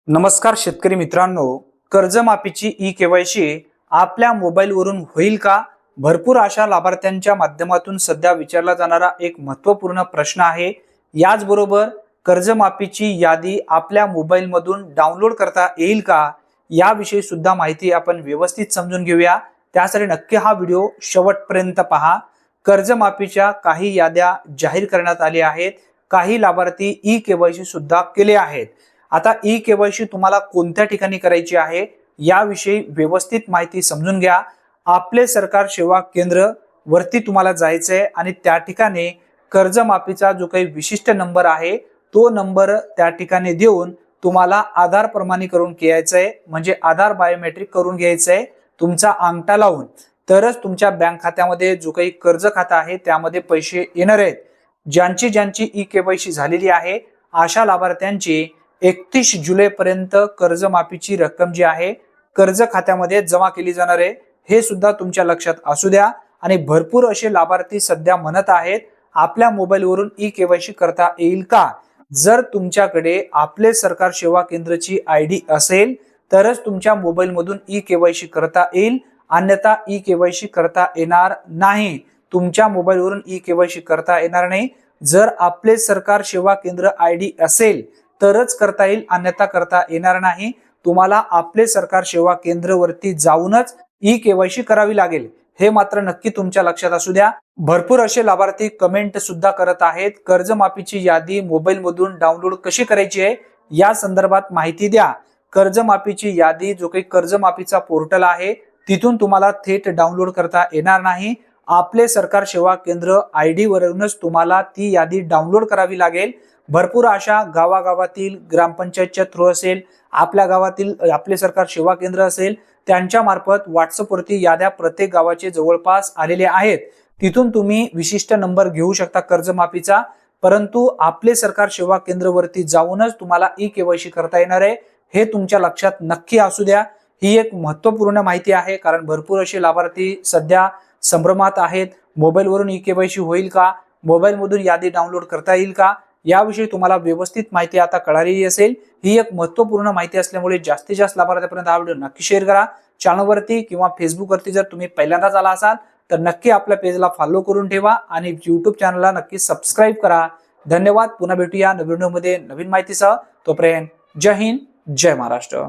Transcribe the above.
नमस्कार शेतकरी मित्रांनो, कर्जमाफीची ई केवायसी आपल्या मोबाईलवरून होईल का? भरपूर अशा लाभार्थ्यांच्या माध्यमातून सध्या विचारला जाणारा एक महत्त्वपूर्ण प्रश्न आहे। याचबरोबर कर्जमाफीची यादी आपल्या मोबाईलमधून डाउनलोड करता येईल का, याविषयी सुद्धा माहिती आपण व्यवस्थित समजून घेऊया। त्यासाठी नक्की हा व्हिडिओ शेवटपर्यंत पहा। कर्जमाफीच्या काही याद्या जाहीर करण्यात आल्या आहेत, काही लाभार्थी ई केवायसी सुद्धा केले आहेत। आता ई केवायसी तुम्हाला कोणत्या ठिकाणी करायची आहे याविषयी व्यवस्थित माहिती समजून घ्या। आपले सरकार सेवा केंद्र वरती तुम्हाला जायचंय आणि त्या ठिकाणी कर्जमाफीचा जो काही विशिष्ट नंबर आहे तो नंबर त्या ठिकाणी देऊन तुम्हाला आधार प्रमाणीकरण करायचंय, म्हणजे आधार बायोमेट्रिक करून घ्यायचंय तुमचा अंगठा लावून। तरच तुमच्या बँक खात्यामध्ये जो काही कर्ज खाता आहे त्यामध्ये पैसे येणार आहेत। ज्यांची ई केवायसी झालेली आहे अशा लाभार्थ्यांची 31 जुलै पर्यंत कर्जमाफीची रक्कम जी आहे कर्ज खात्यामध्ये जमा केली जाणार आहे, हे सुद्धा तुमच्या लक्षात असू द्या। आणि भरपूर असे लाभार्थी सध्या म्हणत आहेत आपल्या मोबाईलवरून ई केवायसी करता येईल का? जर तुमच्याकडे आपले सरकार सेवा केंद्राची आयडी असेल तरच तुमच्या मोबाईलमधून ई केवायसी करता येईल, अन्यथा ई केवायसी करता येणार नाही। तुमच्या मोबाईलवरून ई केवायसी करता येणार नाही। जर आपले सरकार सेवा केंद्र आयडी असेल तरच करता येईल, अन्यथा करता येणार नाही। तुम्हाला आपले सरकार सेवा केंद्र वरती जाऊनच ई केवायसी करावी लागेल, हे मात्र नक्की तुमच्या लक्षात असू द्या। भरपूर असे लाभार्थी कमेंट सुद्धा करत आहेत कर्जमाफीची यादी मोबाईल मधून डाउनलोड कशी करायची आहे या संदर्भात माहिती द्या। कर्जमाफीची यादी जो काही कर्जमाफीचा पोर्टल आहे तिथून तुम्हाला थेट डाउनलोड करता येणार नाही। आपले सरकार सेवा केंद्र आयडी वरूनच तुम्हाला ती यादी डाउनलोड करावी लागेल। भरपूर अशा गावागावातील ग्रामपंचायतच्या थ्रू असेल, आपल्या गावातील आपले सरकार सेवा केंद्र असेल त्यांच्या मार्फत व्हॉट्सअप वरती याद्या प्रत्येक गावाचे जवळपास आलेले आहेत। तिथून तुम्ही विशिष्ट नंबर घेऊ शकता कर्जमाफीचा, परंतु आपले सरकार सेवा केंद्र वरती जाऊनच तुम्हाला ई केवायसी करता येणार आहे, हे तुमच्या लक्षात नक्की असू द्या। ही एक महत्त्वपूर्ण माहिती आहे, कारण भरपूर असे लाभार्थी सध्या संभ्रमात आहेत। मोबाईलवरून ई केवायसी होईल का, मोबाईल मधून यादी डाउनलोड करता येईल का, याविषयी तुम्हाला व्यवस्थित माहिती आता कळालेली असेल। ही एक महत्त्वपूर्ण माहिती असल्यामुळे जास्तीत जास्त लाभार्थ्यांपर्यंत हा व्हिडिओ नक्की शेअर करा। चॅनलवरती किंवा फेसबुकवरती जर तुम्ही पहिल्यांदाच आला असाल तर नक्की आपल्या पेजला फॉलो करून ठेवा आणि यूट्यूब चॅनलला नक्की सबस्क्राईब करा। धन्यवाद। पुन्हा भेटूया नवीन व्हिडिओमध्ये नवीन माहितीसह। तोपर्यंत जय हिंद, जय महाराष्ट्र।